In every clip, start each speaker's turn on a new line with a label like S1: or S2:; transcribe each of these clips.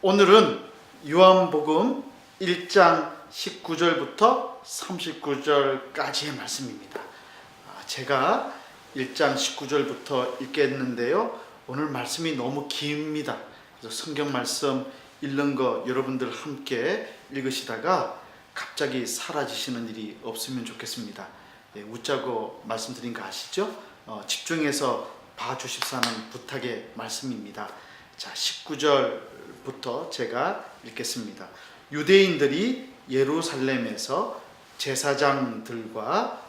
S1: 오늘은 요한복음 1장 19절부터 39절까지의 말씀입니다. 제가 1장 19절부터 읽겠는데요. 오늘 말씀이 너무 깁니다. 그래서 성경 말씀 읽는 거 여러분들 함께 읽으시다가 갑자기 사라지시는 일이 없으면 좋겠습니다. 웃자고 말씀드린 거 아시죠? 집중해서 봐주십사는 부탁의 말씀입니다. 자, 19절부터 제가 읽겠습니다. 유대인들이 예루살렘에서 제사장들과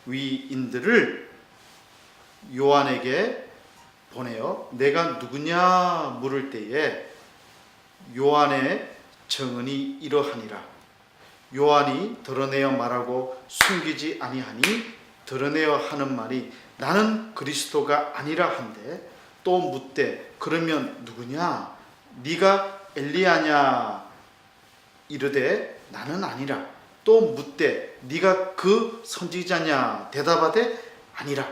S1: 레위인들을 요한에게 보내어 내가 누구냐 물을 때에 요한의 증언이 이러하니라. 요한이 드러내어 말하고 숨기지 아니하니 드러내어 하는 말이 나는 그리스도가 아니라 한데, 또 묻되 그러면 누구냐? 네가 엘리야냐? 이르되 나는 아니라. 또 묻되 네가 그 선지자냐? 대답하되 아니라.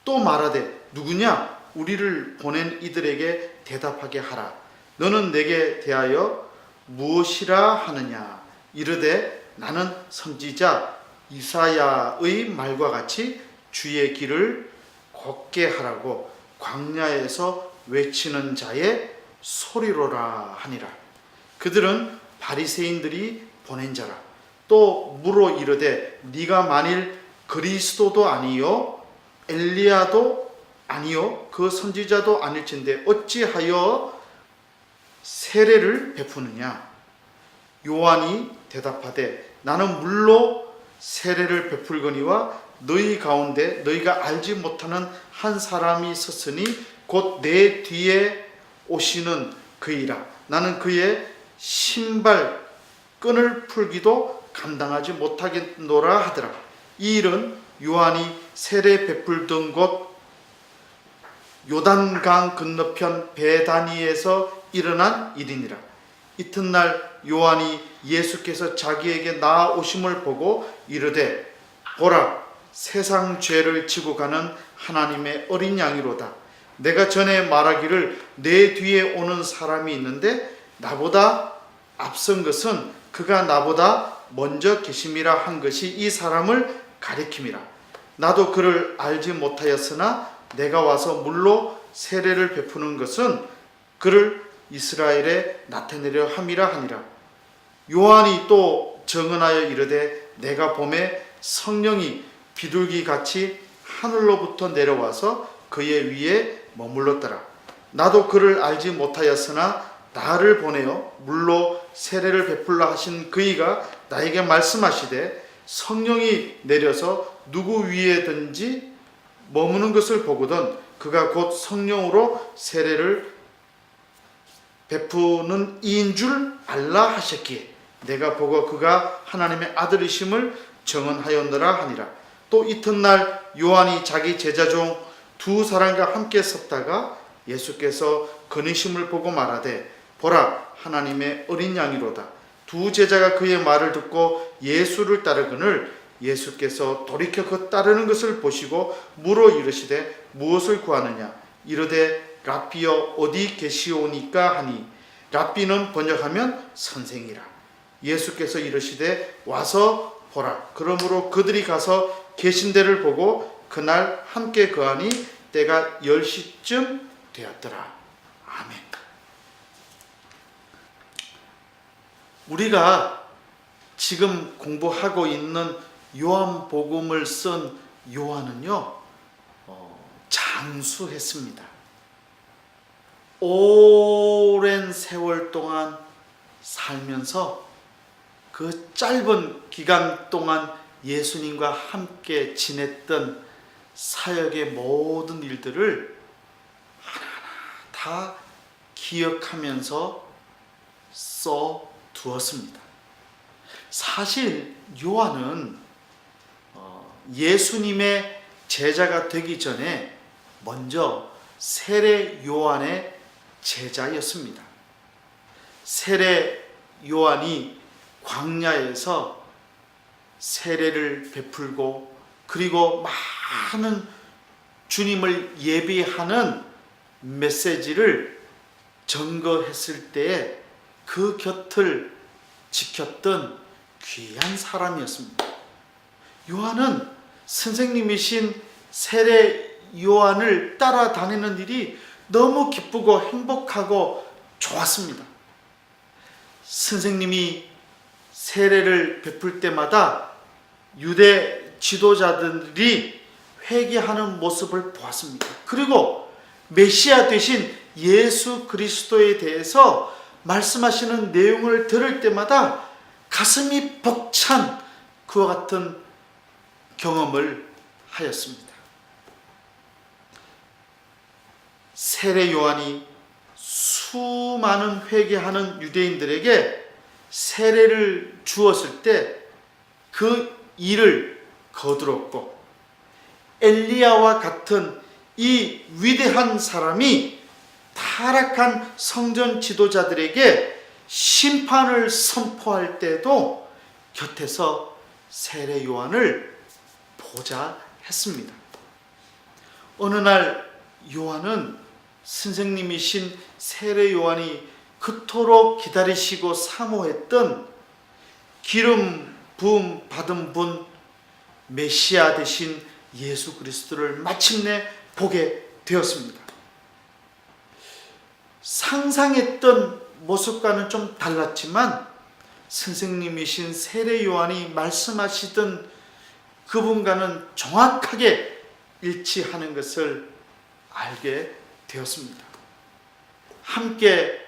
S1: 또 말하되 누구냐? 우리를 보낸 이들에게 대답하게 하라. 너는 내게 대하여 무엇이라 하느냐? 이르되 나는 선지자 이사야의 말과 같이 주의 길을 걷게 하라고 광야에서 외치는 자의 소리로라 하니라. 그들은 바리새인들이 보낸 자라. 또 물어 이르되 네가 만일 그리스도도 아니요 엘리야도 아니요 그 선지자도 아닐진데 어찌하여 세례를 베푸느냐? 요한이 대답하되 나는 물로 세례를 베풀거니와 너희 가운데 너희가 알지 못하는 한 사람이 섰으니 곧 내 뒤에 오시는 그이라. 나는 그의 신발 끈을 풀기도 감당하지 못하겠노라 하더라. 이 일은 요한이 세례 베풀던 곳 요단강 건너편 베다니에서 일어난 일이니라. 이튿날 요한이 예수께서 자기에게 나아오심을 보고 이르되 보라, 세상 죄를 지고 가는 하나님의 어린 양이로다. 내가 전에 말하기를 내 뒤에 오는 사람이 있는데 나보다 앞선 것은 그가 나보다 먼저 계심이라 한 것이 이 사람을 가리킴이라. 나도 그를 알지 못하였으나 내가 와서 물로 세례를 베푸는 것은 그를 이스라엘에 나타내려 함이라 하니라. 요한이 또 증언하여 이르되 내가 보매 성령이 비둘기같이 하늘로부터 내려와서 그의 위에 머물렀더라. 나도 그를 알지 못하였으나 나를 보내어 물로 세례를 베풀라 하신 그이가 나에게 말씀하시되 성령이 내려서 누구 위에든지 머무는 것을 보거든 그가 곧 성령으로 세례를 베푸는 이인 줄 알라 하셨기에 내가 보고 그가 하나님의 아들이심을 증언하였느라 하니라. 또 이튿날 요한이 자기 제자 중 두 사람과 함께 섰다가 예수께서 그니심을 보고 말하되 보라, 하나님의 어린 양이로다. 두 제자가 그의 말을 듣고 예수를 따르거늘 예수께서 돌이켜 그 따르는 것을 보시고 물어 이르시되 무엇을 구하느냐? 이르되 랍비여 어디 계시오니까 하니, 랍비는 번역하면 선생이라. 예수께서 이르시되 와서 보라. 그러므로 그들이 가서 계신 데를 보고 그날 함께 거하니 때가 10시쯤 되었더라. 아멘. 우리가 지금 공부하고 있는 요한복음을 쓴 요한은요, 장수했습니다. 오랜 세월 동안 살면서 그 짧은 기간 동안 예수님과 함께 지냈던 사역의 모든 일들을 하나하나 다 기억하면서 써 두었습니다. 사실 요한은 예수님의 제자가 되기 전에 먼저 세례 요한의 제자였습니다. 세례 요한이 광야에서 세례를 베풀고 그리고 많은 주님을 예비하는 메시지를 증거했을 때에 그 곁을 지켰던 귀한 사람이었습니다. 요한은 선생님이신 세례 요한을 따라다니는 일이 너무 기쁘고 행복하고 좋았습니다. 선생님이 세례를 베풀 때마다 유대 지도자들이 회개하는 모습을 보았습니다. 그리고 메시아 되신 예수 그리스도에 대해서 말씀하시는 내용을 들을 때마다 가슴이 벅찬 그와 같은 경험을 하였습니다. 세례 요한이 수많은 회개하는 유대인들에게 세례를 주었을 때 그 일을 거두었고, 엘리야와 같은 이 위대한 사람이 타락한 성전 지도자들에게 심판을 선포할 때도 곁에서 세례 요한을 보자 했습니다. 어느 날 요한은 선생님이신 세례 요한이 그토록 기다리시고 사모했던 기름 부음 받은 분, 메시아 되신 예수 그리스도를 마침내 보게 되었습니다. 상상했던 모습과는 좀 달랐지만 선생님이신 세례 요한이 말씀하시던 그분과는 정확하게 일치하는 것을 알게 되었습니다. 함께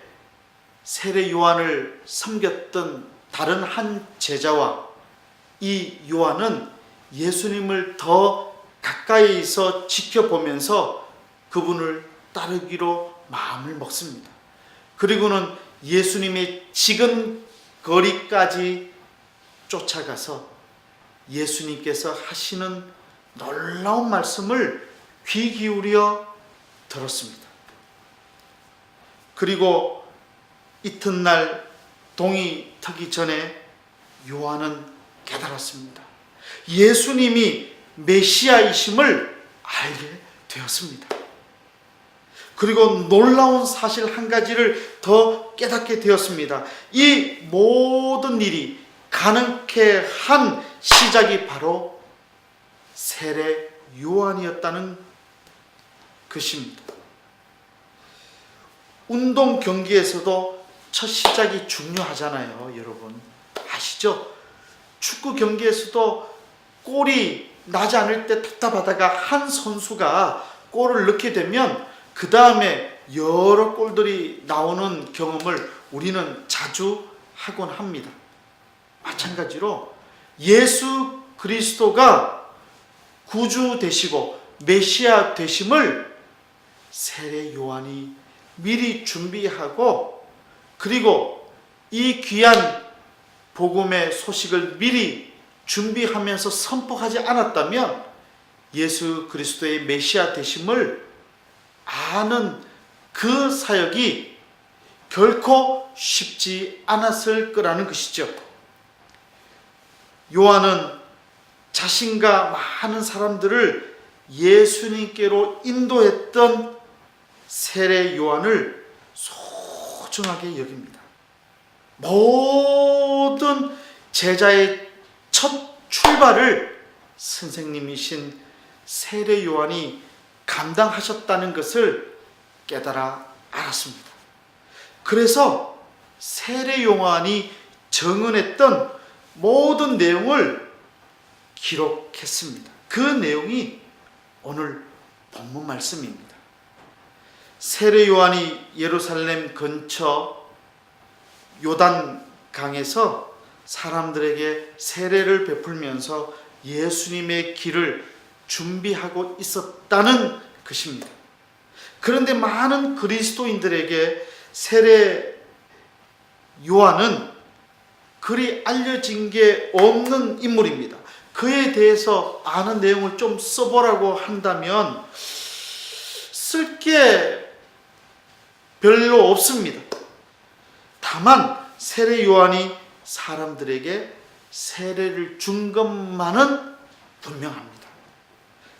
S1: 세례 요한을 섬겼던 다른 한 제자와 이 요한은 예수님을 더 가까이서 지켜보면서 그분을 따르기로 마음을 먹습니다. 그리고는 예수님의 찍은 거리까지 쫓아가서 예수님께서 하시는 놀라운 말씀을 귀 기울여 들었습니다. 그리고 이튿날 동이 트기 전에 요한은 깨달았습니다. 예수님이 메시아이심을 알게 되었습니다. 그리고 놀라운 사실 한 가지를 더 깨닫게 되었습니다. 이 모든 일이 가능케 한 시작이 바로 세례 요한이었다는 것입니다. 운동 경기에서도 첫 시작이 중요하잖아요. 여러분 아시죠? 축구 경기에서도 골이 나지 않을 때 답답하다가 한 선수가 골을 넣게 되면 그 다음에 여러 골들이 나오는 경험을 우리는 자주 하곤 합니다. 마찬가지로 예수 그리스도가 구주 되시고 메시아 되심을 세례 요한이 미리 준비하고, 그리고 이 귀한 복음의 소식을 미리 준비하면서 선포하지 않았다면 예수 그리스도의 메시아 되심을 아는 그 사역이 결코 쉽지 않았을 거라는 것이죠. 요한은 자신과 많은 사람들을 예수님께로 인도했던 세례 요한을 소중하게 여깁니다. 모든 제자의 첫 출발을 선생님이신 세례 요한이 감당하셨다는 것을 깨달아 알았습니다. 그래서 세례 요한이 증언했던 모든 내용을 기록했습니다. 그 내용이 오늘 본문 말씀입니다. 세례 요한이 예루살렘 근처 요단강에서 사람들에게 세례를 베풀면서 예수님의 길을 준비하고 있었다는 것입니다. 그런데 많은 그리스도인들에게 세례 요한은 그리 알려진 게 없는 인물입니다. 그에 대해서 아는 내용을 좀 써보라고 한다면 쓸 게 별로 없습니다. 다만 세례 요한이 사람들에게 세례를 준 것만은 분명합니다.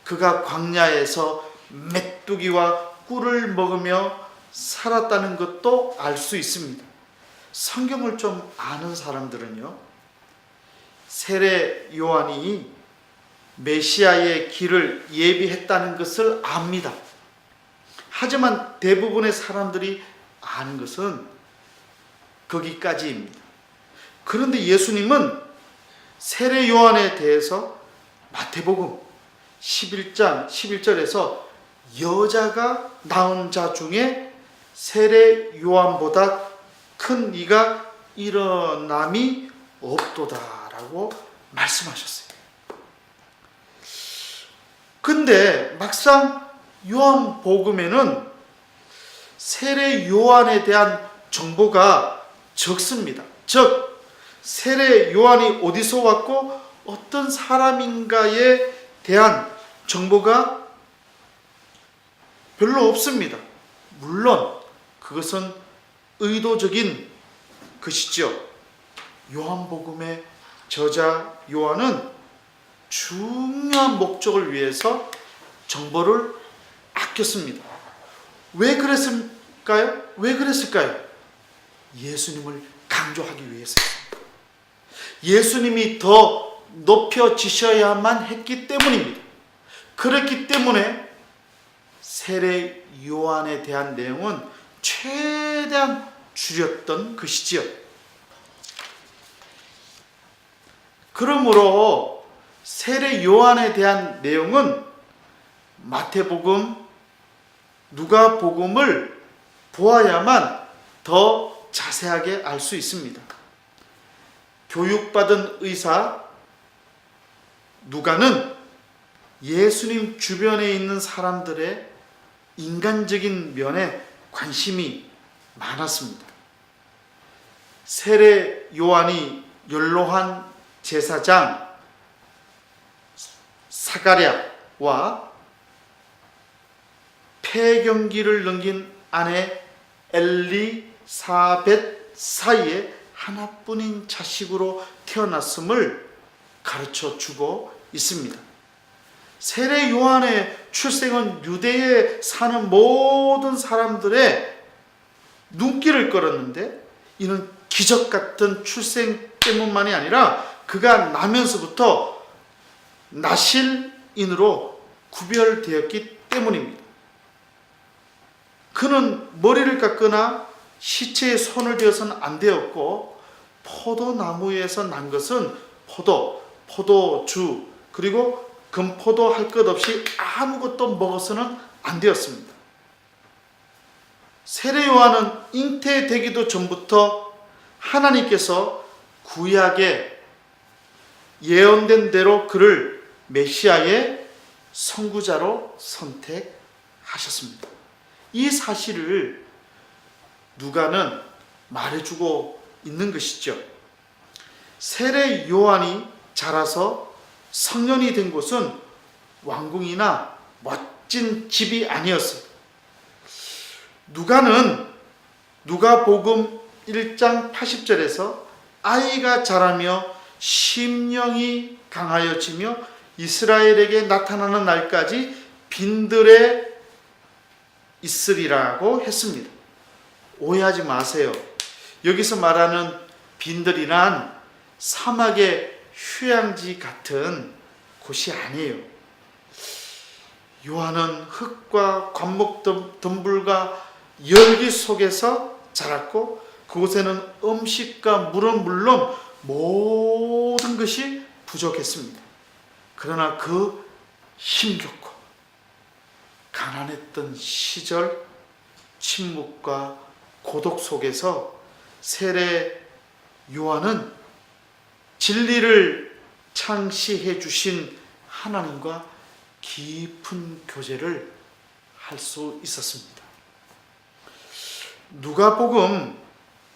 S1: 그가 광야에서 메뚜기와 꿀을 먹으며 살았다는 것도 알 수 있습니다. 성경을 좀 아는 사람들은요, 세례 요한이 메시아의 길을 예비했다는 것을 압니다. 하지만 대부분의 사람들이 아는 것은 거기까지입니다. 그런데 예수님은 세례 요한에 대해서 마태복음 11장 11절에서 여자가 낳은 자 중에 세례 요한보다 큰 이가 일어남이 없도다라고 말씀하셨어요. 근데 막상 요한복음에는 세례 요한에 대한 정보가 적습니다. 즉 세례 요한이 어디서 왔고 어떤 사람인가에 대한 정보가 별로 없습니다. 물론 그것은 의도적인 것이죠. 요한복음의 저자 요한은 중요한 목적을 위해서 정보를 아꼈습니다. 왜 그랬을까요? 예수님을 강조하기 위해서입니다. 예수님이 더 높여지셔야만 했기 때문입니다. 그렇기 때문에 세례 요한에 대한 내용은 최대한 줄였던 것이지요. 그러므로 세례 요한에 대한 내용은 마태복음, 누가복음을 보아야만 더 자세하게 알 수 있습니다. 교육받은 의사 누가는 예수님 주변에 있는 사람들의 인간적인 면에 관심이 많았습니다. 세례 요한이 연로한 제사장 사가랴와 폐경기를 넘긴 아내 엘리사벳 사이에 하나뿐인 자식으로 태어났음을 가르쳐 주고 있습니다. 세례 요한의 출생은 유대에 사는 모든 사람들의 눈길을 끌었는데, 이는 기적 같은 출생 때문만이 아니라 그가 나면서부터 나실인으로 구별되었기 때문입니다. 그는 머리를 깎거나 시체에 손을 대어서는 안 되었고, 포도나무에서 난 것은 포도주, 그리고 금포도 할 것 없이 아무것도 먹어서는 안 되었습니다. 세례 요한은 잉태되기도 전부터 하나님께서 구약에 예언된 대로 그를 메시아의 선구자로 선택하셨습니다. 이 사실을 누가는 말해주고 있는 것이죠. 세례 요한이 자라서 성년이 된 곳은 왕궁이나 멋진 집이 아니었어요. 누가는 누가복음 1장 80절에서 아이가 자라며 심령이 강하여지며 이스라엘에게 나타나는 날까지 빈들에 있으리라고 했습니다. 오해하지 마세요. 여기서 말하는 빈들이란 사막의 휴양지 같은 곳이 아니에요. 요한은 흙과 관목덤불과 열기 속에서 자랐고, 그곳에는 음식과 물은 물론 모든 것이 부족했습니다. 그러나 그 힘겹고 가난했던 시절, 침묵과 고독 속에서 세례 요한은 진리를 창시해 주신 하나님과 깊은 교제를 할 수 있었습니다. 누가복음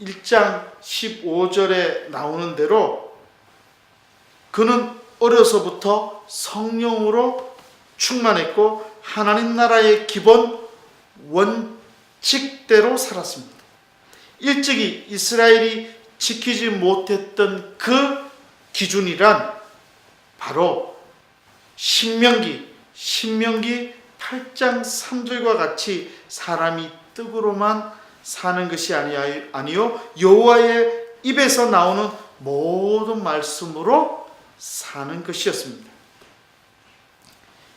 S1: 1장 15절에 나오는 대로 그는 어려서부터 성령으로 충만했고 하나님 나라의 기본 원칙대로 살았습니다. 일찍이 이스라엘이 지키지 못했던 그 기준이란 바로 신명기 8장 3절과 같이 사람이 떡으로만 사는 것이 아니요 여호와의 입에서 나오는 모든 말씀으로 사는 것이었습니다.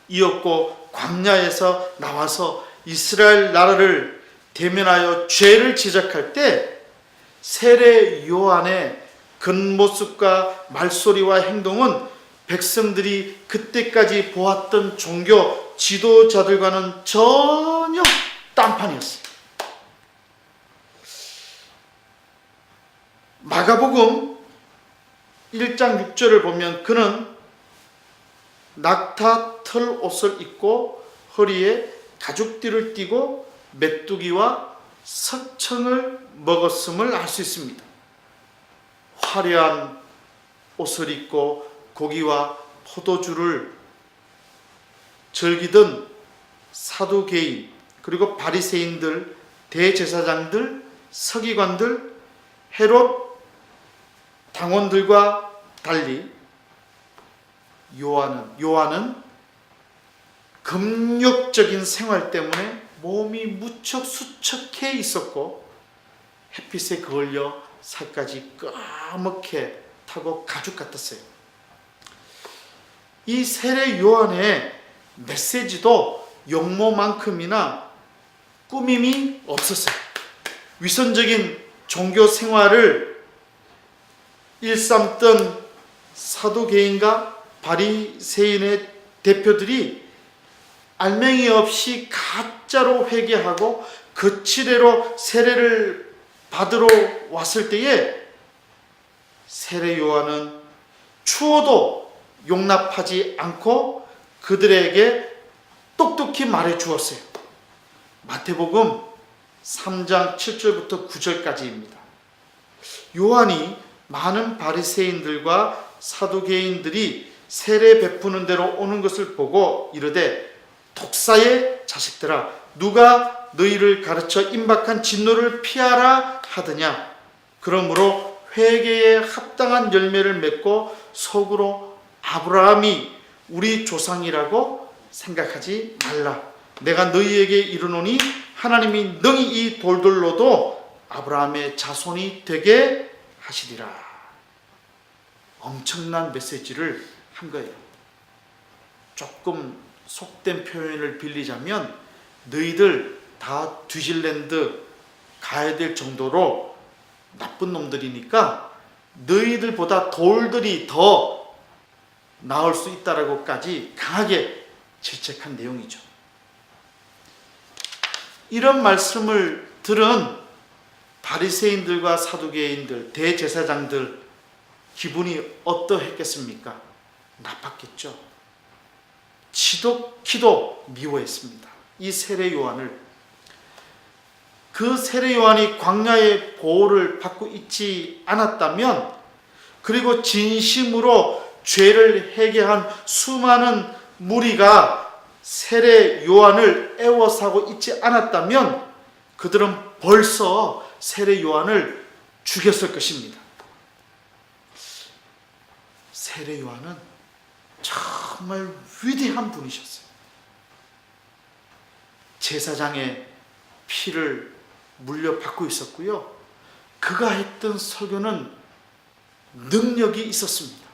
S1: 이었고 광야에서 나와서 이스라엘 나라를 대면하여 죄를 지적할 때 세례 요한의 겉모습과 말소리와 행동은 백성들이 그때까지 보았던 종교 지도자들과는 전혀 딴판이었어요. 마가복음 1장 6절을 보면 그는 낙타 털 옷을 입고 허리에 가죽띠를 띠고 메뚜기와 석청을 먹었음을 알 수 있습니다. 화려한 옷을 입고 고기와 포도주를 즐기던 사두개인 그리고 바리새인들, 대제사장들, 서기관들, 헤롯 당원들과 달리 요한은 금욕적인 생활 때문에 몸이 무척 수척해 있었고 햇빛에 그을려 살까지 까맣게 타고 가죽 같았어요. 이 세례 요한의 메시지도 용모만큼이나 꾸밈이 없었어요. 위선적인 종교 생활을 일삼던 사두개인과 바리새인의 대표들이 알맹이 없이 가짜로 회개하고 거치대로 세례를 받으러 왔을 때에 세례 요한은 추워도 용납하지 않고 그들에게 똑똑히 말해 주었어요. 마태복음 3장 7절부터 9절까지입니다. 요한이 많은 바리새인들과 사두개인들이 세례 베푸는 대로 오는 것을 보고 이르되 독사의 자식들아 누가 너희를 가르쳐 임박한 진노를 피하라 하더냐. 그러므로 회개에 합당한 열매를 맺고 속으로 아브라함이 우리 조상이라고 생각하지 말라. 내가 너희에게 이르노니 하나님이 능히 이 돌들로도 아브라함의 자손이 되게 하시리라. 엄청난 메시지를 한 거예요. 조금 속된 표현을 빌리자면 너희들 다 뉴질랜드 가야 될 정도로 나쁜 놈들이니까 너희들보다 돌들이 더 나을 수 있다라고까지 강하게 질책한 내용이죠. 이런 말씀을 들은 바리새인들과 사두개인들, 대제사장들 기분이 어떠했겠습니까? 나빴겠죠. 지독히도 미워했습니다. 이 세례 요한을. 그 세례 요한이 광야의 보호를 받고 있지 않았다면, 그리고 진심으로 죄를 회개한 수많은 무리가 세례 요한을 애워싸고 있지 않았다면 그들은 벌써 세례 요한을 죽였을 것입니다. 세례 요한은 정말 위대한 분이셨어요. 제사장의 피를 물려받고 있었고요. 그가 했던 설교는 능력이 있었습니다.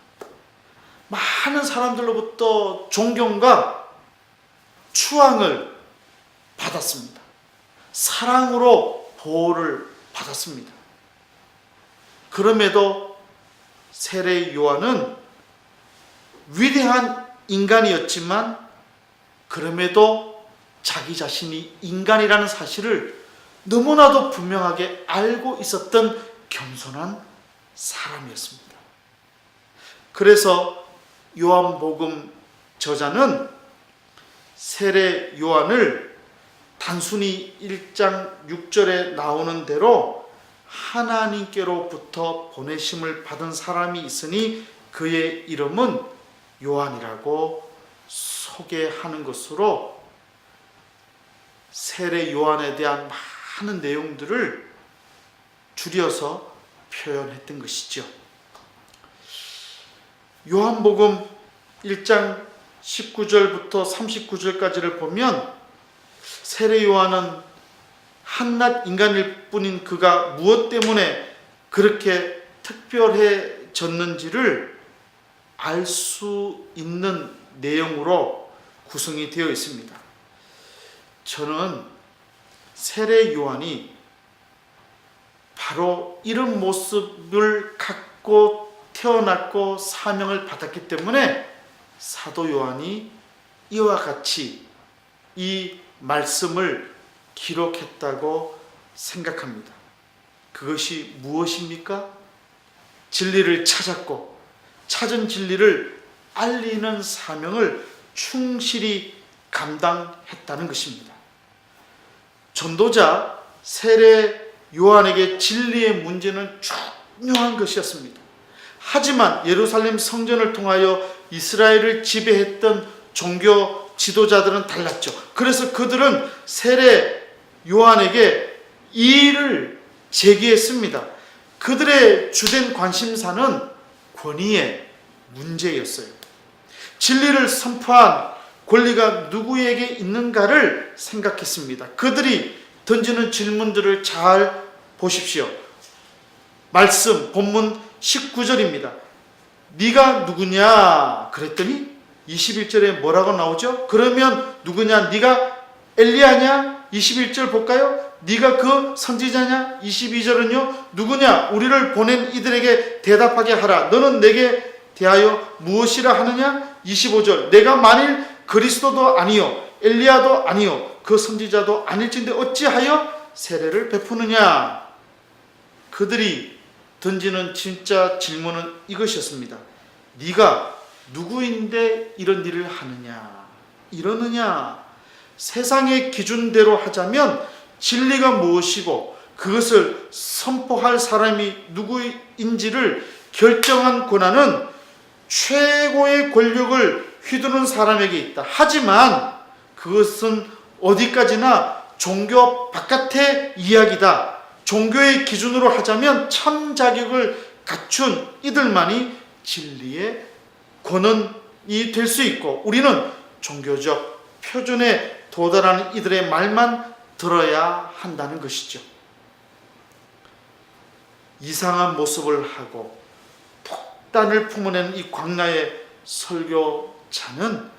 S1: 많은 사람들로부터 존경과 추앙을 받았습니다. 사랑으로 보호를 받았습니다. 그럼에도 세례 요한은 위대한 인간이었지만 그럼에도 자기 자신이 인간이라는 사실을 너무나도 분명하게 알고 있었던 겸손한 사람이었습니다. 그래서 요한복음 저자는 세례 요한을 단순히 1장 6절에 나오는 대로 하나님께로부터 보내심을 받은 사람이 있으니 그의 이름은 요한이라고 소개하는 것으로 세례 요한에 대한 많은 내용들을 줄여서 표현했던 것이죠. 요한복음 1장 19절부터 39절까지를 보면 세례 요한은 한낱 인간일 뿐인 그가 무엇 때문에 그렇게 특별해졌는지를 알 수 있는 내용으로 구성이 되어 있습니다. 저는 세례 요한이 바로 이런 모습을 갖고 태어났고 사명을 받았기 때문에 사도 요한이 이와 같이 이 말씀을 기록했다고 생각합니다. 그것이 무엇입니까? 진리를 찾았고 찾은 진리를 알리는 사명을 충실히 감당했다는 것입니다. 전도자 세례 요한에게 진리의 문제는 중요한 것이었습니다. 하지만 예루살렘 성전을 통하여 이스라엘을 지배했던 종교 지도자들은 달랐죠. 그래서 그들은 세례 요한에게 이의를 제기했습니다. 그들의 주된 관심사는 권위의 문제였어요. 진리를 선포한 권리가 누구에게 있는가를 생각했습니다. 그들이 던지는 질문들을 잘 보십시오. 말씀 본문 19절입니다. 네가 누구냐 그랬더니 21절에 뭐라고 나오죠? 그러면 누구냐? 네가 엘리야냐? 21절 볼까요? 네가 그 선지자냐? 22절은요. 누구냐? 우리를 보낸 이들에게 대답하게 하라. 너는 내게 대하여 무엇이라 하느냐? 25절 내가 만일 그리스도도 아니요 엘리야도 아니요 그 선지자도 아닐진데 어찌하여 세례를 베푸느냐? 그들이 던지는 진짜 질문은 이것이었습니다. 네가 누구인데 이런 일을 하느냐? 이러느냐? 세상의 기준대로 하자면 진리가 무엇이고 그것을 선포할 사람이 누구인지를 결정한 권한은 최고의 권력을 휘두른 사람에게 있다. 하지만 그것은 어디까지나 종교 바깥의 이야기다. 종교의 기준으로 하자면 참 자격을 갖춘 이들만이 진리의 권원이 될 수 있고 우리는 종교적 표준에 도달하는 이들의 말만 들어야 한다는 것이죠. 이상한 모습을 하고 폭탄을 품어내는 이 광야의 설교자는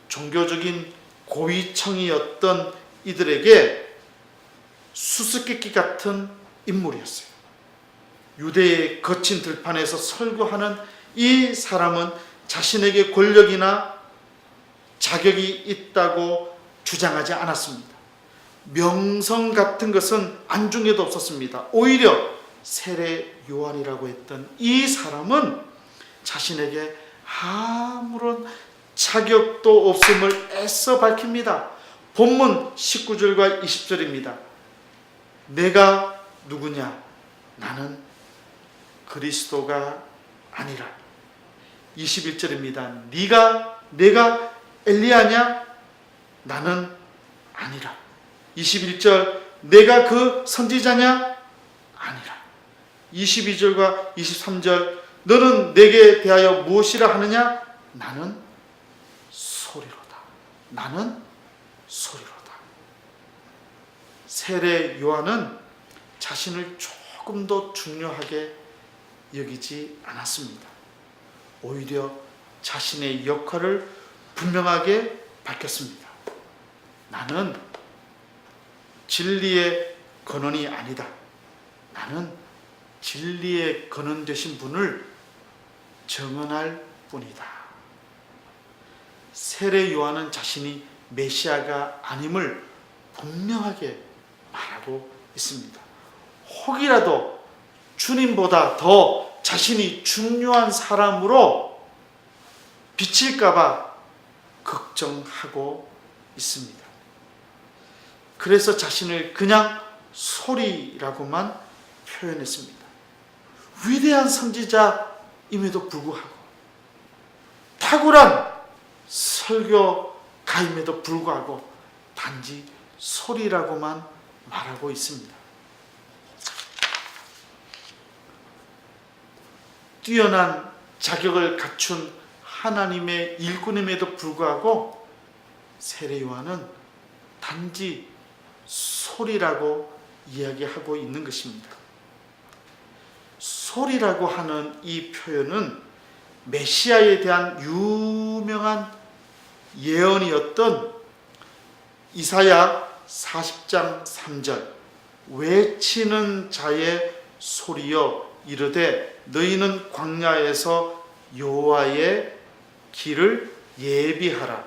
S1: 종교적인 고위층이었던 이들에게 수수께끼 같은 인물이었어요. 유대의 거친 들판에서 설교하는 이 사람은 자신에게 권력이나 자격이 있다고 주장하지 않았습니다. 명성 같은 것은 안중에도 없었습니다. 오히려 세례 요한이라고 했던 이 사람은 자신에게 아무런 자격도 없음을 애써 밝힙니다. 본문 19절과 20절입니다. 내가 누구냐? 나는 그리스도가 아니라. 21절입니다. 내가 엘리야냐? 나는 아니라. 21절 내가 그 선지자냐? 아니라. 22절과 23절 너는 내게 대하여 무엇이라 하느냐? 나는 소리로다. 나는 소리로다. 세례 요한은 자신을 조금도 중요하게 여기지 않았습니다. 오히려 자신의 역할을 분명하게 밝혔습니다. 나는 진리의 근원이 아니다. 나는 진리의 근원 되신 분을 증언할 뿐이다. 세례 요한은 자신이 메시아가 아님을 분명하게 말하고 있습니다. 혹이라도 주님보다 더 자신이 중요한 사람으로 비칠까봐 걱정하고 있습니다. 그래서 자신을 그냥 소리라고만 표현했습니다. 위대한 선지자임에도 불구하고 탁월한 설교가임에도 불구하고 단지 소리라고만 말하고 있습니다. 뛰어난 자격을 갖춘 하나님의 일꾼임에도 불구하고 세례 요한은 단지 소리라고 이야기하고 있는 것입니다. 소리라고 하는 이 표현은 메시아에 대한 유명한 예언이었던 이사야 40장 3절 외치는 자의 소리여 이르되 너희는 광야에서 여호와의 길을 예비하라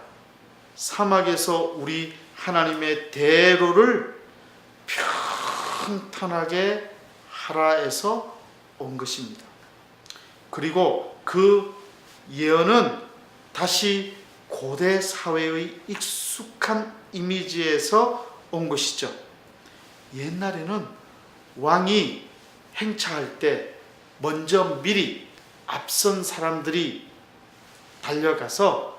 S1: 사막에서 우리 하나님의 대로를 평탄하게 하라에서 온 것입니다. 그리고 그 예언은 다시 고대 사회의 익숙한 이미지에서 온 것이죠. 옛날에는 왕이 행차할 때 먼저 미리 앞선 사람들이 달려가서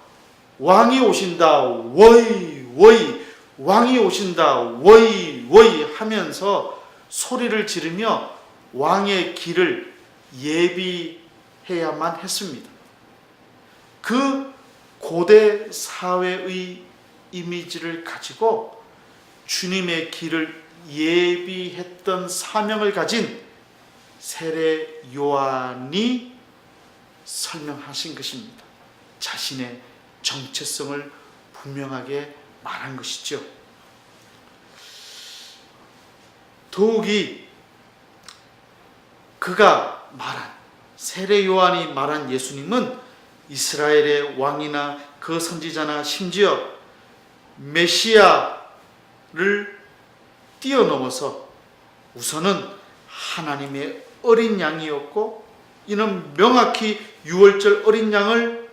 S1: 왕이 오신다 워이 워이 왕이 오신다 워이 워이 하면서 소리를 지르며 왕의 길을 예비해야만 했습니다. 그 고대 사회의 이미지를 가지고 주님의 길을 예비했던 사명을 가진 세례 요한이 설명하신 것입니다. 자신의 정체성을 분명하게 말한 것이죠. 더욱이 그가 말한 세례 요한이 말한 예수님은 이스라엘의 왕이나 그 선지자나 심지어 메시아를 뛰어넘어서 우선은 하나님의 어린 양이었고 이는 명확히 유월절 어린 양을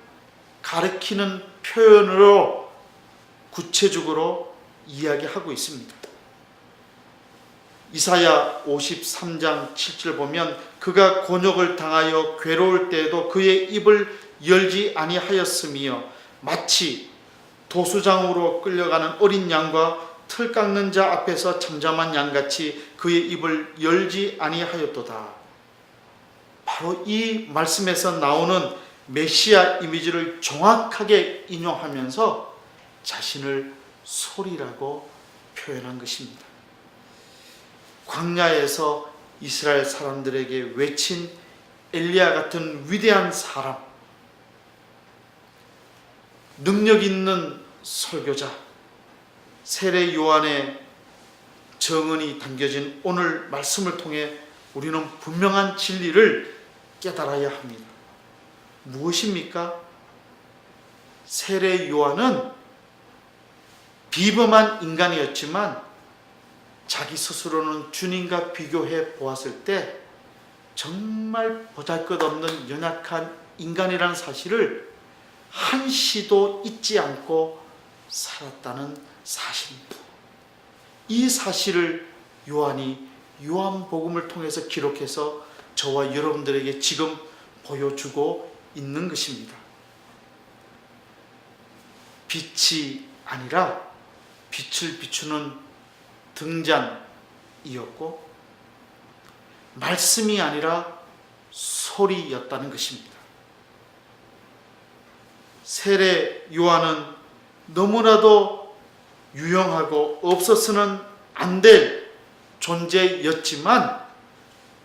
S1: 가리키는 표현으로 구체적으로 이야기하고 있습니다. 이사야 53장 7절 보면 그가 곤욕을 당하여 괴로울 때에도 그의 입을 열지 아니하였으며 마치 도수장으로 끌려가는 어린 양과 틀 깎는 자 앞에서 잠잠한 양같이 그의 입을 열지 아니하였도다. 바로 이 말씀에서 나오는 메시아 이미지를 정확하게 인용하면서 자신을 소리라고 표현한 것입니다. 광야에서 이스라엘 사람들에게 외친 엘리야 같은 위대한 사람, 능력 있는 설교자, 세례 요한의 정언이 담겨진 오늘 말씀을 통해 우리는 분명한 진리를 깨달아야 합니다. 무엇입니까? 세례 요한은 비범한 인간이었지만 자기 스스로는 주님과 비교해 보았을 때 정말 보잘것없는 연약한 인간이라는 사실을 한시도 잊지 않고 살았다는 사실입니다. 이 사실을 요한이 요한복음을 통해서 기록해서 저와 여러분들에게 지금 보여주고 있는 것입니다. 빛이 아니라 빛을 비추는 등잔이었고 말씀이 아니라 소리였다는 것입니다. 세례 요한은 너무나도 유용하고 없어서는 안 될 존재였지만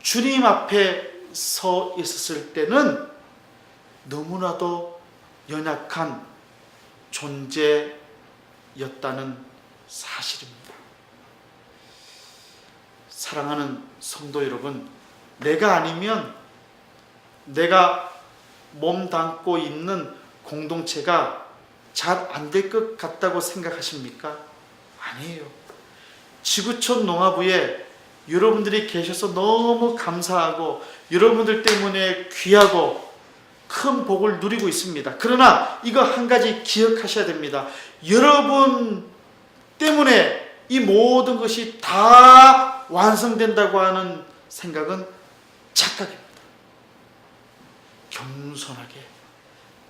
S1: 주님 앞에 서 있었을 때는 너무나도 연약한 존재였다는 사실입니다. 사랑하는 성도 여러분, 내가 아니면 내가 몸 담고 있는 공동체가 잘 안 될 것 같다고 생각하십니까? 아니에요. 지구촌 농화부에 여러분들이 계셔서 너무 감사하고 여러분들 때문에 귀하고 큰 복을 누리고 있습니다. 그러나 이거 한 가지 기억하셔야 됩니다. 여러분 때문에 이 모든 것이 다 완성된다고 하는 생각은 착각입니다. 겸손하게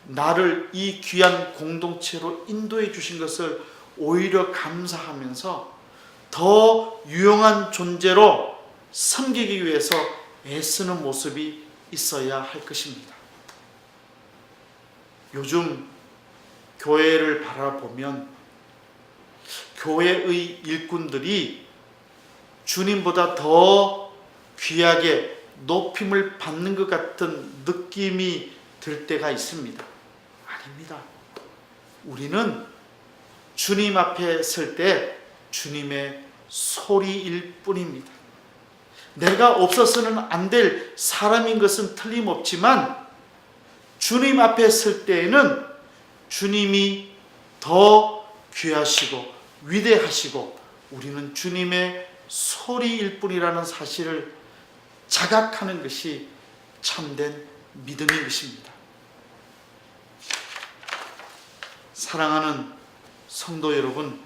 S1: 나를 이 귀한 공동체로 인도해 주신 것을 오히려 감사하면서 더 유용한 존재로 섬기기 위해서 애쓰는 모습이 있어야 할 것입니다. 요즘 교회를 바라보면 교회의 일꾼들이 주님보다 더 귀하게 높임을 받는 것 같은 느낌이 들 때가 있습니다. 아닙니다. 우리는 주님 앞에 설 때 주님의 소리일 뿐입니다. 내가 없어서는 안 될 사람인 것은 틀림없지만 주님 앞에 설 때에는 주님이 더 귀하시고 위대하시고 우리는 주님의 소리일 뿐이라는 사실을 자각하는 것이 참된 믿음인 것입니다. 사랑하는 성도 여러분,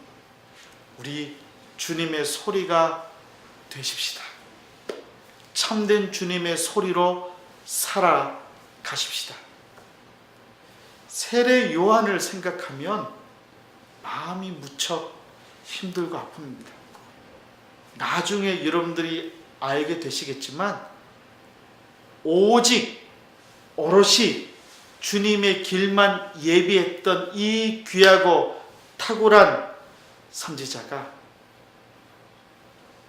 S1: 우리 주님의 소리가 되십시다. 참된 주님의 소리로 살아가십시다. 세례 요한을 생각하면 마음이 무척 힘들고 아픕니다. 나중에 여러분들이 알게 되시겠지만 오직 오롯이 주님의 길만 예비했던 이 귀하고 탁월한 선지자가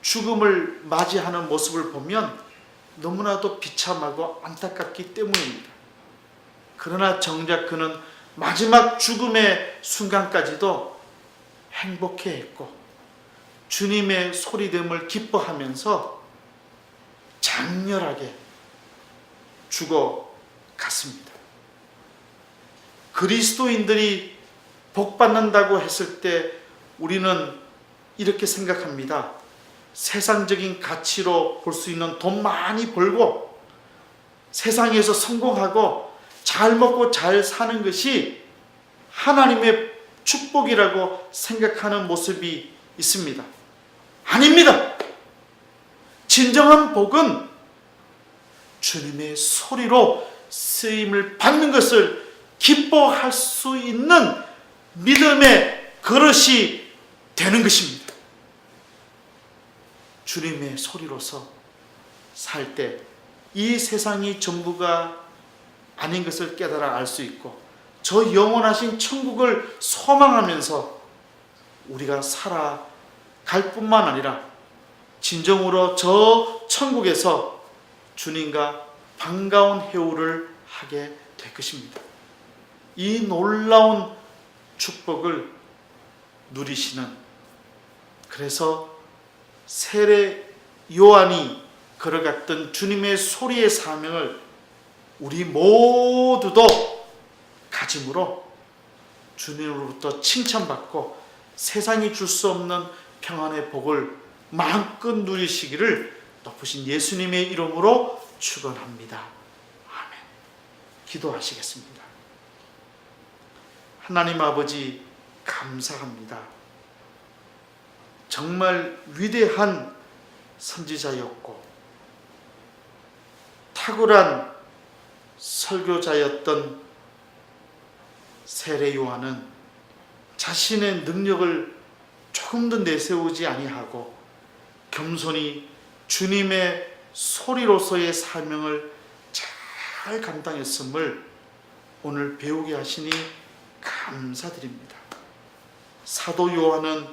S1: 죽음을 맞이하는 모습을 보면 너무나도 비참하고 안타깝기 때문입니다. 그러나 정작 그는 마지막 죽음의 순간까지도 행복해했고 주님의 소리됨을 기뻐하면서 장렬하게 죽어갔습니다. 그리스도인들이 복받는다고 했을 때 우리는 이렇게 생각합니다. 세상적인 가치로 볼 수 있는 돈 많이 벌고 세상에서 성공하고 잘 먹고 잘 사는 것이 하나님의 축복이라고 생각하는 모습이 있습니다. 아닙니다. 진정한 복은 주님의 소리로 쓰임을 받는 것을 기뻐할 수 있는 믿음의 그릇이 되는 것입니다. 주님의 소리로서 살 때 이 세상이 전부가 아닌 것을 깨달아 알 수 있고 저 영원하신 천국을 소망하면서 우리가 살아갈 뿐만 아니라 진정으로 저 천국에서 주님과 반가운 회우를 하게 될 것입니다. 이 놀라운 축복을 누리시는, 그래서 세례 요한이 걸어갔던 주님의 소리의 사명을 우리 모두도 가짐으로 주님으로부터 칭찬받고 세상이 줄 수 없는 평안의 복을 마음껏 누리시기를 높으신 예수님의 이름으로 축원합니다. 아멘. 기도하시겠습니다. 하나님 아버지, 감사합니다. 정말 위대한 선지자였고 탁월한 설교자였던 세례 요한은 자신의 능력을 조금 더 내세우지 아니하고 겸손히 주님의 소리로서의 사명을 잘 감당했음을 오늘 배우게 하시니 감사드립니다. 사도 요한은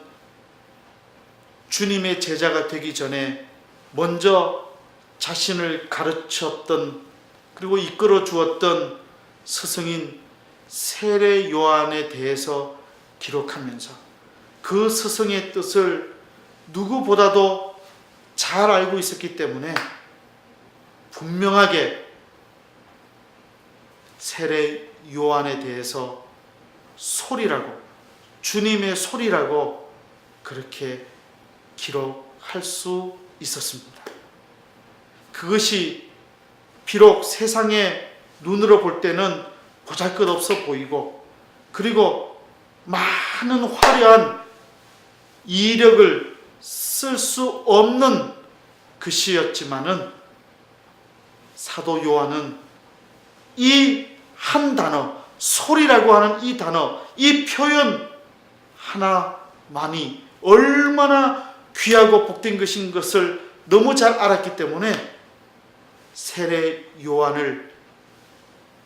S1: 주님의 제자가 되기 전에 먼저 자신을 가르쳤던 그리고 이끌어 주었던 스승인 세례 요한에 대해서 기록하면서 그 스승의 뜻을 누구보다도 잘 알고 있었기 때문에 분명하게 세례 요한에 대해서 소리라고, 주님의 소리라고 그렇게 기록할 수 있었습니다. 그것이 비록 세상의 눈으로 볼 때는 보잘것없어 보이고 그리고 많은 화려한 이력을 쓸 수 없는 글씨였지만은 사도 요한은 이 한 단어, 소리라고 하는 이 단어, 이 표현 하나만이 얼마나 귀하고 복된 것인 것을 너무 잘 알았기 때문에 세례 요한을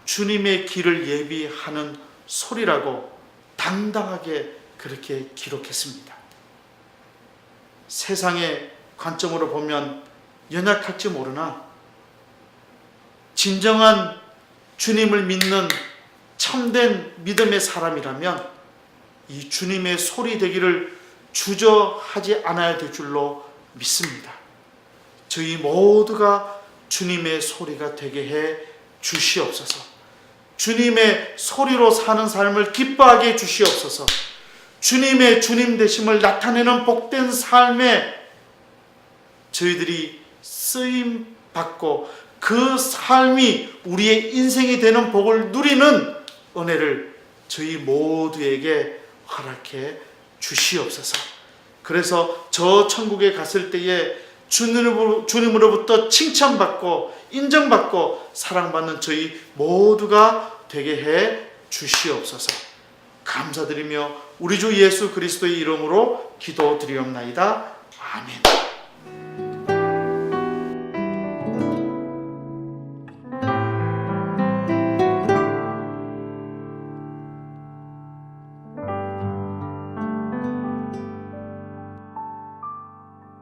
S1: 주님의 길을 예비하는 소리라고 당당하게 그렇게 기록했습니다. 세상에 관점으로 보면 연약할지 모르나 진정한 주님을 믿는 참된 믿음의 사람이라면 이 주님의 소리 되기를 주저하지 않아야 될 줄로 믿습니다. 저희 모두가 주님의 소리가 되게 해 주시옵소서. 주님의 소리로 사는 삶을 기뻐하게 해 주시옵소서. 주님의 주님 되심을 나타내는 복된 삶에 저희들이 쓰임 받고 그 삶이 우리의 인생이 되는 복을 누리는 은혜를 저희 모두에게 허락해 주시옵소서. 그래서 저 천국에 갔을 때에 주님으로부터 칭찬받고 인정받고 사랑받는 저희 모두가 되게 해 주시옵소서. 감사드리며 우리 주 예수 그리스도의 이름으로 기도드리옵나이다. 아멘.